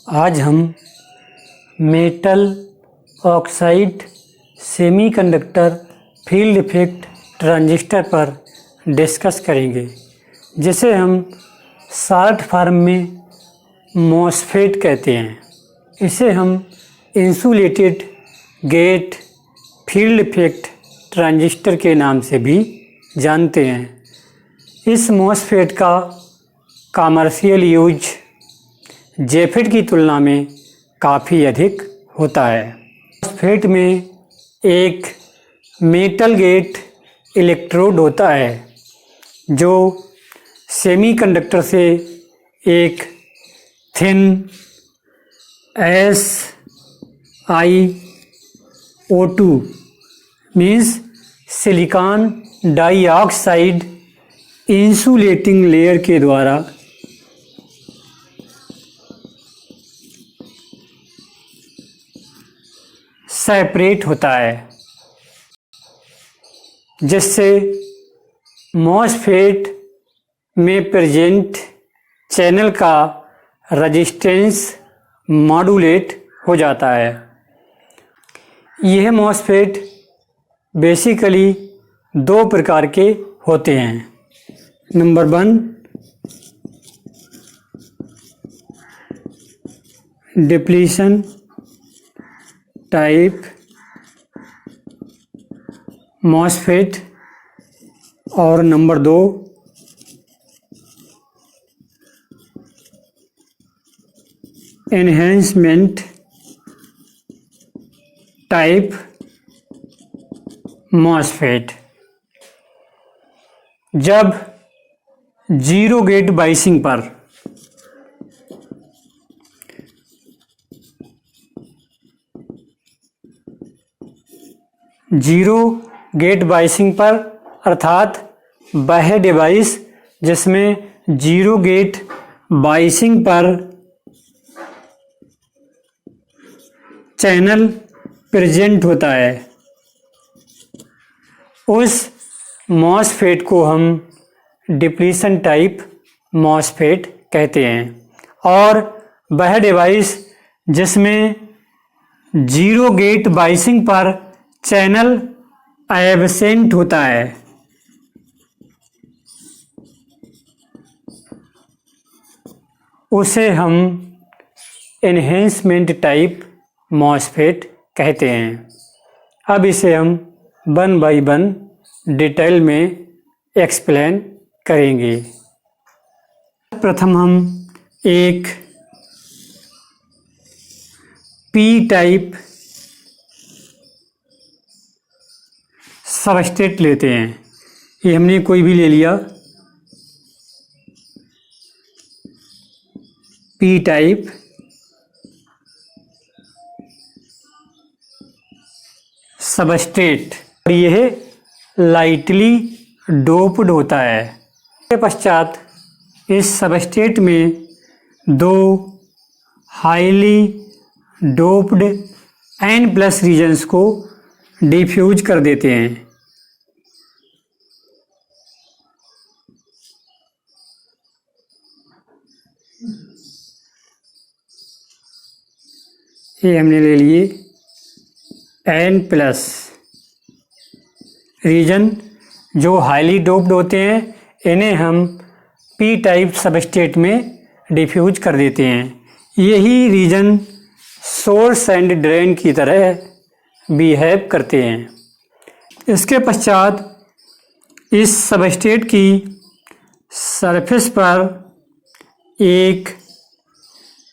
आज हम metal oxide semiconductor field effect transistor पर डिस्कस करेंगे, जिसे हम शॉर्ट फॉर्म में मॉसफेट कहते हैं। इसे हम insulated gate field effect transistor के नाम से भी जानते हैं। इस मॉसफेट का कमर्शियल यूज जेफेट की तुलना में काफ़ी अधिक होता है। मॉसफेट में एक मेटल गेट इलेक्ट्रोड होता है जो सेमीकंडक्टर से एक thin SiO2 means silicon dioxide insulating layer के द्वारा सेपरेट होता है, जिससे मॉसफेट में प्रेजेंट चैनल का रेजिस्टेंस मॉड्यूलेट हो जाता है। यह मॉसफेट बेसिकली दो प्रकार के होते हैं। नंबर 1 डिप्लीशन टाइप मॉसफेट और नंबर 2 एनहेंसमेंट टाइप मॉसफेट। जब जीरो गेट बाइसिंग पर अर्थात वह डिवाइस जिसमें जीरो गेट बाइसिंग पर चैनल प्रेजेंट होता है, उस मॉसफेट को हम डिप्लीशन टाइप मॉसफेट कहते हैं। और वह डिवाइस जिसमें जीरो गेट बाइसिंग पर चैनल एब्सेंट होता है, उसे हम एनहेंसमेंट टाइप मॉसफेट कहते हैं। अब इसे हम 1 बाय 1 डिटेल में एक्सप्लेन करेंगे। प्रथम हम एक पी टाइप सबस्ट्रेट लेते हैं। ये हमने कोई भी ले लिया, पी टाइप सबस्ट्रेट, और यह लाइटली डोप्ड होता है। इसके पश्चात इस सबस्ट्रेट में 2 हाईली डोप्ड N+ रीजन्स को डिफ्यूज कर देते हैं। ये हमने ले लिए N+ रीजन जो हाईली डोप्ड होते हैं, इन्हें हम पी टाइप सबस्ट्रेट में डिफ्यूज कर देते हैं। यही रीजन सोर्स एंड ड्रेन की तरह बिहेव करते हैं। इसके पश्चात इस सबस्ट्रेट की सरफेस पर एक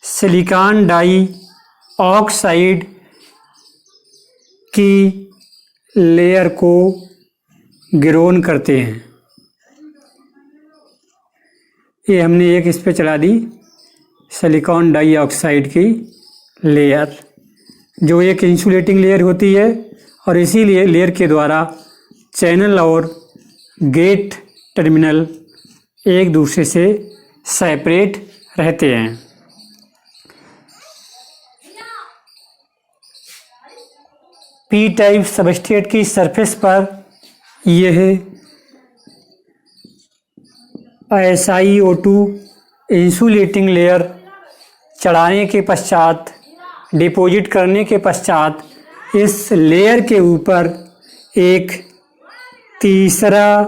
सिलिकॉन डाइऑक्साइड की लेयर को ग्रोन करते हैं। ये हमने एक इस पे चला दी सिलिकॉन डाइऑक्साइड की लेयर, जो एक इंसुलेटिंग लेयर होती है, और इसी लेयर के द्वारा चैनल और गेट टर्मिनल एक दूसरे से सेपरेट रहते हैं। पी टाइप सबस्ट्रेट की सरफेस पर यह SiO2 इंसुलेटिंग लेयर चढ़ाने के पश्चात, डिपॉजिट करने के पश्चात इस लेयर के ऊपर एक तीसरा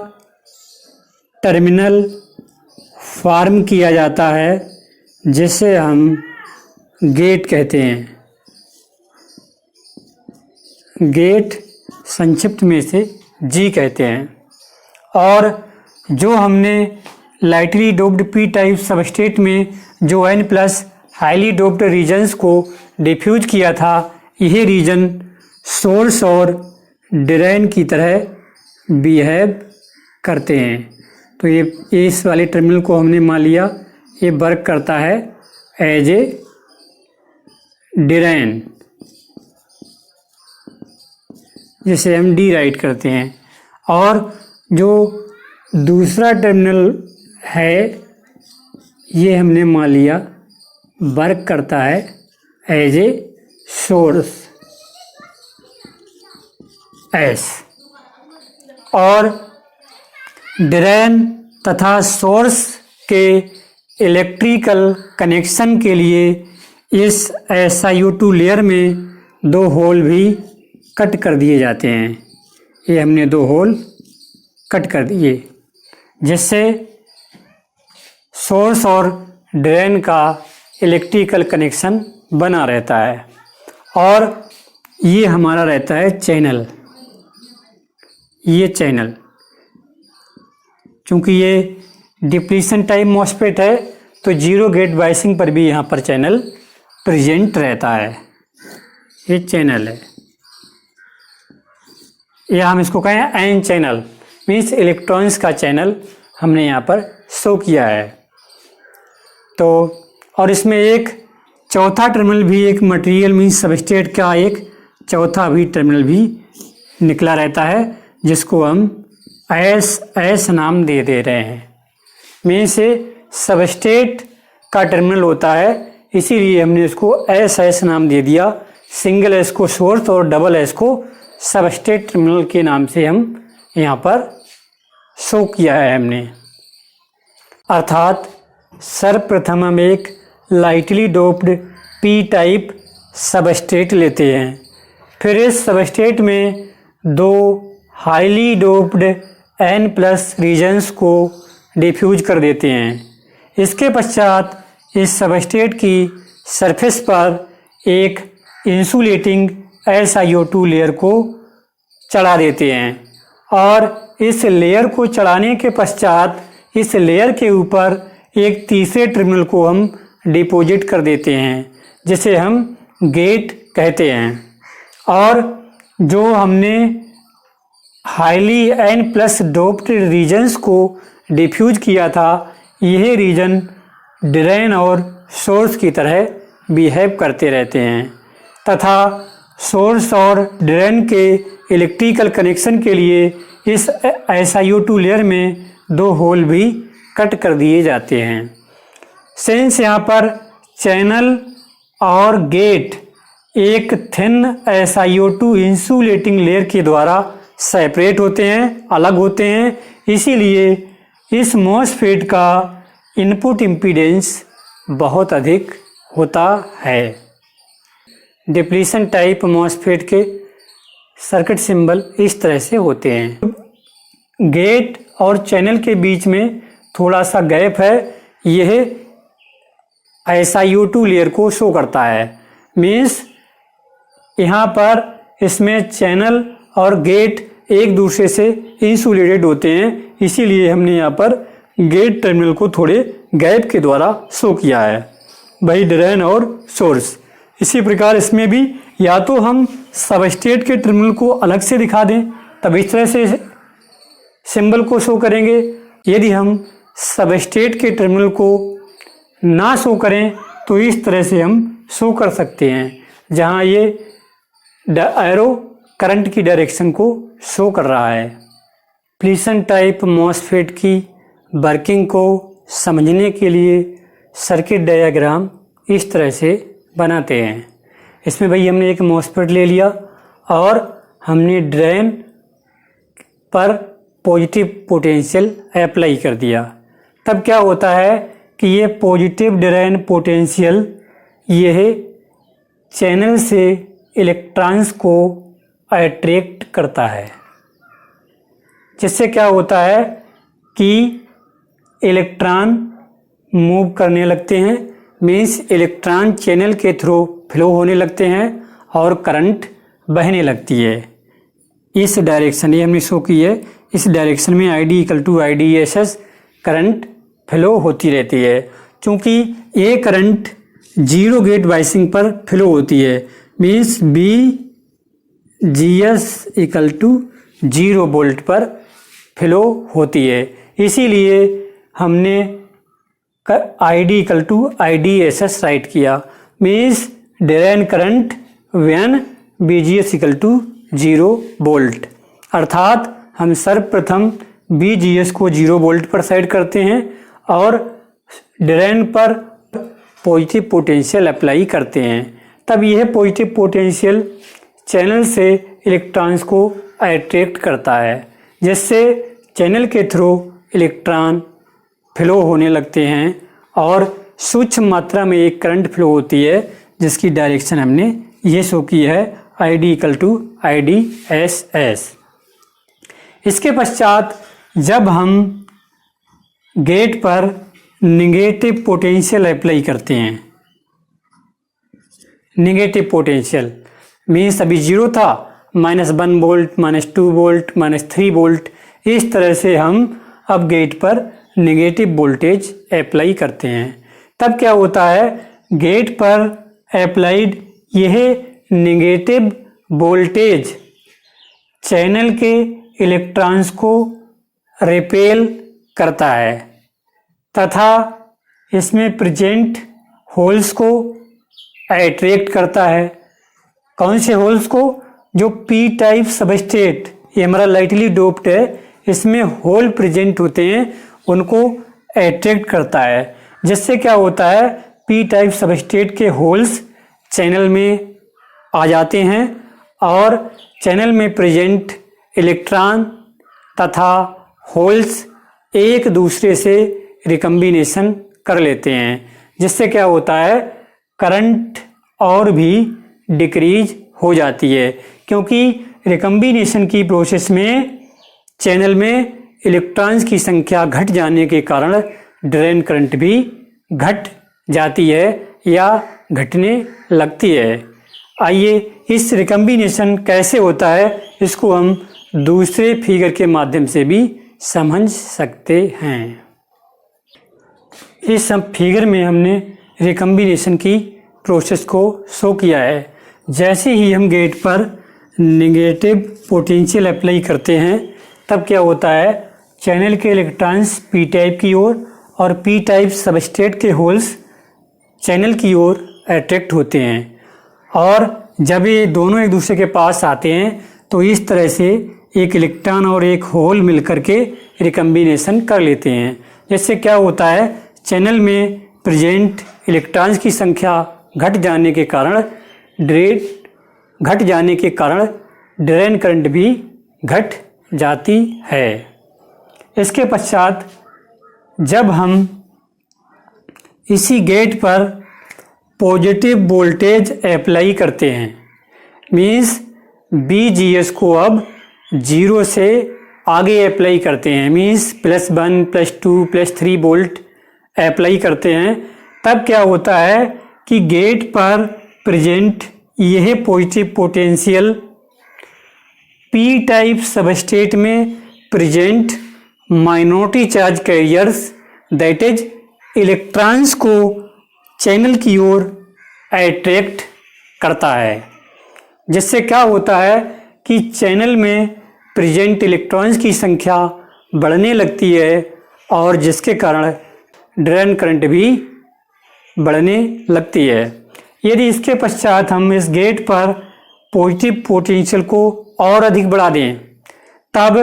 टर्मिनल फॉर्म किया जाता है जिसे हम गेट कहते हैं। गेट संक्षिप्त में से जी कहते हैं। और जो हमने lightly doped P type substrate में जो N plus highly doped regions को डिफ्यूज किया था, यह रीजन सोर्स और ड्रेन की तरह बिहेव करते हैं। तो ये इस वाले टर्मिनल को हमने मान लिया ये वर्क करता है एज ए ड्रेन, जिसे हम डी राइट करते हैं। और जो दूसरा टर्मिनल है ये हमने मान लिया वर्क करता है एज ए सोर्स एस। और ड्रेन तथा सोर्स के इलेक्ट्रिकल कनेक्शन के लिए इस SiO2 लेयर में 2 होल भी कट कर दिए जाते हैं। ये हमने 2 होल कट कर दिए जिससे सोर्स और ड्रेन का इलेक्ट्रिकल कनेक्शन बना रहता है। और ये हमारा रहता है चैनल। ये चैनल चूँकि ये डिप्लीशन टाइप मॉसफेट है तो जीरो गेट बायसिंग पर भी यहाँ पर चैनल प्रेजेंट रहता है। ये चैनल है, या हम इसको कहें एन चैनल, मीन्स इलेक्ट्रॉन्स का चैनल हमने यहाँ पर शो किया है। तो और इसमें एक चौथा टर्मिनल भी, एक मटेरियल मीन्स सबस्ट्रेट का एक चौथा भी टर्मिनल भी निकला रहता है जिसको हम एस नाम दे रहे हैं। मीन्स सबस्ट्रेट का टर्मिनल होता है, इसीलिए हमने इसको एस नाम दे दिया। सिंगल एस को सोर्स और डबल एस को सबस्ट्रेट टर्मिनल के नाम से हम यहाँ पर शो किया है हमने। अर्थात सर्वप्रथम हम एक lightly doped P type substrate लेते हैं, फिर इस सबस्ट्रेट में 2 highly doped N plus regions को डिफ्यूज कर देते हैं। इसके पश्चात इस सबस्ट्रेट की सरफेस पर एक इंसुलेटिंग SiO2 लेयर को चढ़ा देते हैं और इस लेयर को चढ़ाने के पश्चात इस लेयर के ऊपर एक तीसरे टर्मिनल को हम डिपॉजिट कर देते हैं जिसे हम गेट कहते हैं। और जो हमने highly N plus doped regions को डिफ्यूज किया था, यह रीजन ड्रेन और सोर्स की तरह बिहेव करते रहते हैं तथा सोर्स और ड्रेन के इलेक्ट्रिकल कनेक्शन के लिए इस SiO2 लेयर में 2 होल भी कट कर दिए जाते हैं। सेंस यहाँ पर चैनल और गेट एक थिन SiO2 इंसुलेटिंग लेयर के द्वारा सेपरेट होते हैं, अलग होते हैं। इसीलिए इस मॉसफेट का इनपुट इम्पीडेंस बहुत अधिक होता है। डिप्लीशन टाइप मॉसफेट के सर्किट सिंबल इस तरह से होते हैं। गेट और चैनल के बीच में थोड़ा सा गैप है, यह SiO2 लेयर को शो करता है। मीन्स यहाँ पर इसमें चैनल और गेट एक दूसरे से इंसुलेटेड होते हैं, इसीलिए हमने यहाँ पर गेट टर्मिनल को थोड़े गैप के द्वारा शो किया है, वही ड्रेन और सोर्स। इसी प्रकार इसमें भी या तो हम सबस्ट्रेट के टर्मिनल को अलग से दिखा दें तब इस तरह से सिंबल को शो करेंगे। यदि हम सबस्ट्रेट के टर्मिनल को ना शो करें तो इस तरह से हम शो कर सकते हैं, जहाँ ये एरो करंट की डायरेक्शन को शो कर रहा है। डिप्लीशन टाइप मॉसफेट की वर्किंग को समझने के लिए सर्किट डायग्राम इस तरह से बनाते हैं। इसमें भाई हमने एक मॉसफेट ले लिया और हमने ड्रेन पर पॉजिटिव पोटेंशियल अप्लाई कर दिया। तब क्या होता है कि ये पॉजिटिव ड्रेन पोटेंशियल यह चैनल से इलेक्ट्रॉन्स को अट्रैक्ट करता है, जिससे क्या होता है कि इलेक्ट्रॉन मूव करने लगते हैं, मीन्स इलेक्ट्रॉन चैनल के थ्रू फ्लो होने लगते हैं और करंट बहने लगती है। इस डायरेक्शन, ये हमने शो की है, इस डायरेक्शन में ID = IDSS करंट फ्लो होती रहती है। क्योंकि ये करंट जीरो गेट बायसिंग पर फ्लो होती है, मीन्स VGS = 0 वोल्ट पर फ्लो होती है। इसीलिए हमने ID = IDSS राइट किया, means drain current when VGS = 0 volt. अर्थात हम सर्वप्रथम VGS को 0 वोल्ट पर सेट करते हैं और ड्रेन पर पॉजिटिव पोटेंशियल अप्लाई करते हैं। तब यह पॉजिटिव पोटेंशियल चैनल से इलेक्ट्रॉन्स को अट्रैक्ट करता है, जिससे चैनल के थ्रू इलेक्ट्रॉन फ्लो होने लगते हैं और सूक्ष्म मात्रा में एक करंट फ्लो होती है, जिसकी डायरेक्शन हमने ये शो की है, ID = IDSS। इसके पश्चात जब हम गेट पर नेगेटिव पोटेंशियल अप्लाई करते हैं, नेगेटिव पोटेंशियल मीन्स अभी 0 था, -1 वोल्ट, -2 वोल्ट, -3 वोल्ट, इस तरह से हम अब गेट पर नेगेटिव वोल्टेज अप्लाई करते हैं। तब क्या होता है, गेट पर अप्लाइड यह नेगेटिव वोल्टेज चैनल के इलेक्ट्रॉन्स को रिपेल करता है तथा इसमें प्रेजेंट होल्स को अट्रैक्ट करता है। कौन से होल्स को? जो P टाइप सबस्ट्रेट, ये हमारा लाइटली डोप्ड है, इसमें होल प्रेजेंट होते हैं, उनको अट्रैक्ट करता है, जिससे क्या होता है, P टाइप सबस्ट्रेट के होल्स चैनल में आ जाते हैं और चैनल में प्रेजेंट इलेक्ट्रॉन तथा होल्स एक दूसरे से रिकम्बिनेशन कर लेते हैं, जिससे क्या होता है, करंट और भी डिक्रीज हो जाती है। क्योंकि रिकम्बिनेशन की प्रोसेस में चैनल में इलेक्ट्रॉन्स की संख्या घट जाने के कारण ड्रेन करंट भी घट जाती है या घटने लगती है। आइए इस रिकम्बिनेशन कैसे होता है, इसको हम दूसरे फिगर के माध्यम से भी समझ सकते हैं। इस सब फिगर में हमने रिकम्बिनेशन की प्रोसेस को शो किया है। जैसे ही हम गेट पर नेगेटिव पोटेंशियल अप्लाई करते हैं, तब क्या होता है, चैनल के इलेक्ट्रॉन्स P टाइप की ओर और P टाइप सबस्ट्रेट के होल्स चैनल की ओर अट्रैक्ट होते हैं और जब ये दोनों एक दूसरे के पास आते हैं तो इस तरह से एक इलेक्ट्रॉन और एक होल मिलकर के रिकम्बिनेशन कर लेते हैं, जिससे क्या होता है, चैनल में प्रेजेंट इलेक्ट्रॉन्स की संख्या घट जाने के कारण ड्रेन करंट भी घट जाती है। इसके पश्चात जब हम इसी गेट पर पॉजिटिव वोल्टेज अप्लाई करते हैं, मीन्स VGS को अब 0 से आगे अप्लाई करते हैं, मीन्स +1, +2, +3 वोल्ट अप्लाई करते हैं, तब क्या होता है कि गेट पर प्रेजेंट यह positive potential P type substrate में present minority charge carriers that is electrons को चैनल की ओर अट्रैक्ट करता है, जिससे क्या होता है कि चैनल में प्रेजेंट इलेक्ट्रॉन्स की संख्या बढ़ने लगती है और जिसके कारण ड्रेन करंट भी बढ़ने लगती है। यदि इसके पश्चात हम इस गेट पर पॉजिटिव पोटेंशियल को और अधिक बढ़ा दें, तब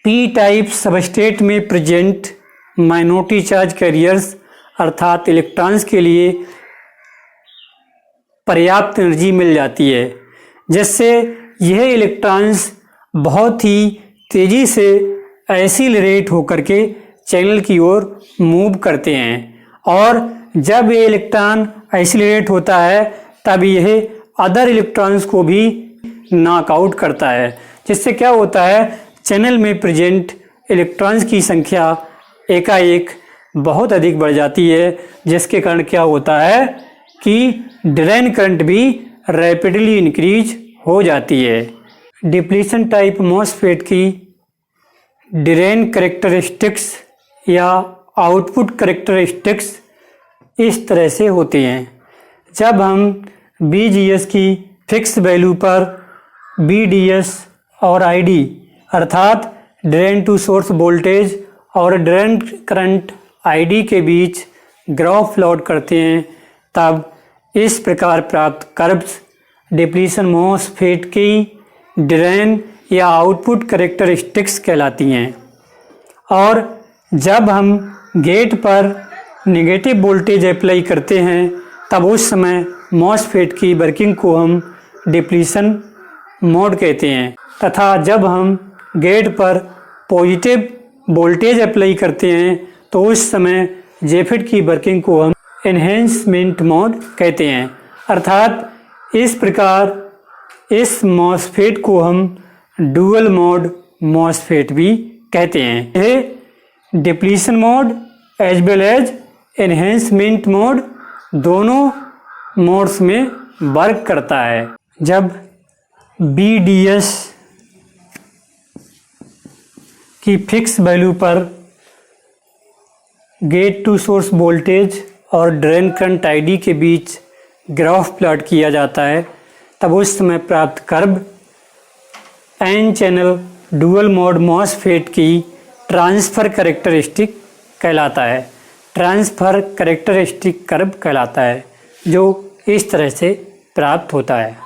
P टाइप सबस्ट्रेट में प्रेजेंट माइनॉरिटी चार्ज कैरियर्स अर्थात इलेक्ट्रॉन्स के लिए पर्याप्त एनर्जी मिल जाती है, जिससे यह इलेक्ट्रॉन्स बहुत ही तेज़ी से एक्सीलरेट होकर के चैनल की ओर मूव करते हैं और जब ये इलेक्ट्रॉन आइसोलेट होता है तब यह अदर इलेक्ट्रॉन्स को भी नॉकआउट करता है, जिससे क्या होता है, चैनल में प्रेजेंट इलेक्ट्रॉन्स की संख्या एकाएक बहुत अधिक बढ़ जाती है, जिसके कारण क्या होता है कि ड्रेन करंट भी रैपिडली इंक्रीज हो जाती है। डिप्लीशन टाइप मॉसफेट की ड्रेन कैरेक्टरिस्टिक्स या आउटपुट कैरेक्टरिस्टिक्स इस तरह से होते हैं। जब हम VGS की फिक्स वैल्यू पर VDS और ID अर्थात ड्रेन टू सोर्स वोल्टेज और ड्रेन करंट ID के बीच ग्राफ प्लॉट करते हैं, तब इस प्रकार प्राप्त कर्व्स डिप्लीशन मॉसफेट की ड्रेन या आउटपुट कैरेक्टरिस्टिक्स कहलाती हैं। और जब हम गेट पर नेगेटिव वोल्टेज अप्लाई करते हैं तब उस समय मॉसफेट की वर्किंग को हम डिप्लीशन मोड कहते हैं, तथा जब हम गेट पर पॉजिटिव वोल्टेज अप्लाई करते हैं तो उस समय जेफेट की वर्किंग को हम एनहेंसमेंट मोड कहते हैं। अर्थात इस प्रकार इस मॉसफेट को हम डुअल मोड मॉसफेट भी कहते हैं। यह depletion mode as well as enhancement mode दोनों मोड्स में वर्क करता है। जब VDS की फिक्स वैल्यू पर गेट टू सोर्स वोल्टेज और ड्रेन करंट ID के बीच ग्राफ प्लॉट किया जाता है, तब उस समय प्राप्त curve N channel dual mode MOSFET की ट्रांसफ़र कैरेक्टरिस्टिक कहलाता है। ट्रांसफ़र कैरेक्टरिस्टिक कर्व कहलाता है, जो इस तरह से प्राप्त होता है।